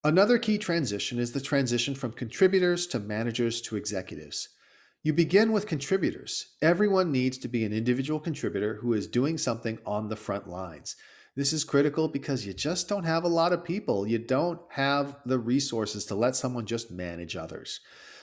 Another key transition is the transition from contributors to managers to executives. You begin with contributors. Everyone needs to be an individual contributor who is doing something on the front lines. This is critical because you just don't have a lot of people. You don't have the resources to let someone just manage others.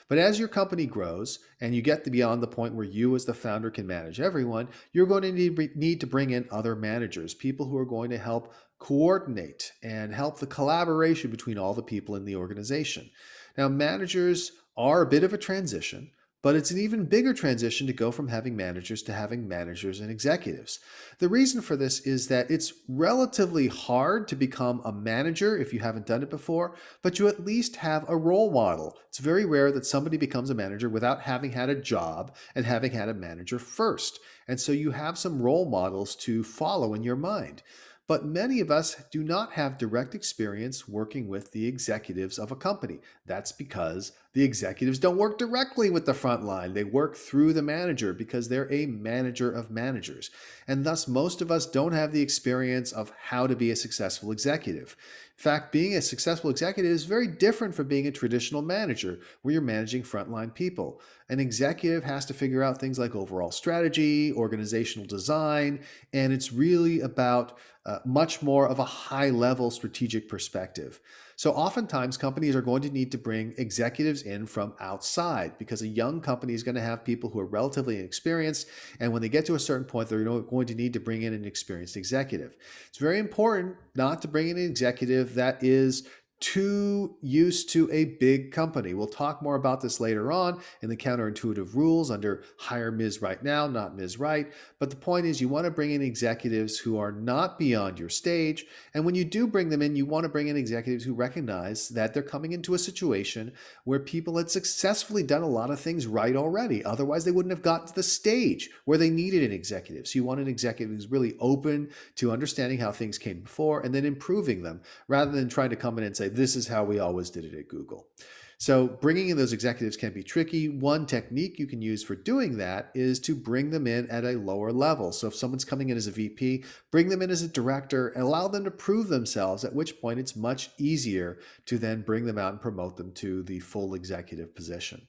But as your company grows and you get to beyond the point where you, as the founder, can manage everyone, you're going to need to bring in other managers, people who are going to help coordinate and help the collaboration between all the people in the organization. Now, managers are a bit of a transition, but it's an even bigger transition to go from having managers to having managers and executives. The reason for this is that it's relatively hard to become a manager if you haven't done it before, but you at least have a role model. It's very rare that somebody becomes a manager without having had a job and having had a manager first. And so you have some role models to follow in your mind. But many of us do not have direct experience working with the executives of a company. That's because the executives don't work directly with the front line. They work through the manager because they're a manager of managers. And thus, most of us don't have the experience of how to be a successful executive. In fact, being a successful executive is very different from being a traditional manager where you're managing frontline people. An executive has to figure out things like overall strategy, organizational design, and it's really about much more of a high level strategic perspective. So oftentimes companies are going to need to bring executives in from outside because a young company is going to have people who are relatively inexperienced. And when they get to a certain point, they're going to need to bring in an experienced executive. It's very important not to bring in an executive that is too used to a big company. We'll talk more about this later on in the counterintuitive rules under hire Ms. Right now, not Ms. Right. But the point is you want to bring in executives who are not beyond your stage. And when you do bring them in, you want to bring in executives who recognize that they're coming into a situation where people had successfully done a lot of things right already. Otherwise, they wouldn't have gotten to the stage where they needed an executive. So you want an executive who's really open to understanding how things came before and then improving them rather than trying to come in and say, this is how we always did it at Google. So bringing in those executives can be tricky. One technique you can use for doing that is to bring them in at a lower level. So if someone's coming in as a VP, bring them in as a director and allow them to prove themselves, at which point it's much easier to then bring them out and promote them to the full executive position.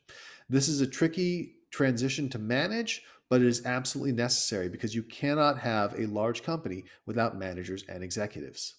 This is a tricky transition to manage, but it is absolutely necessary because you cannot have a large company without managers and executives.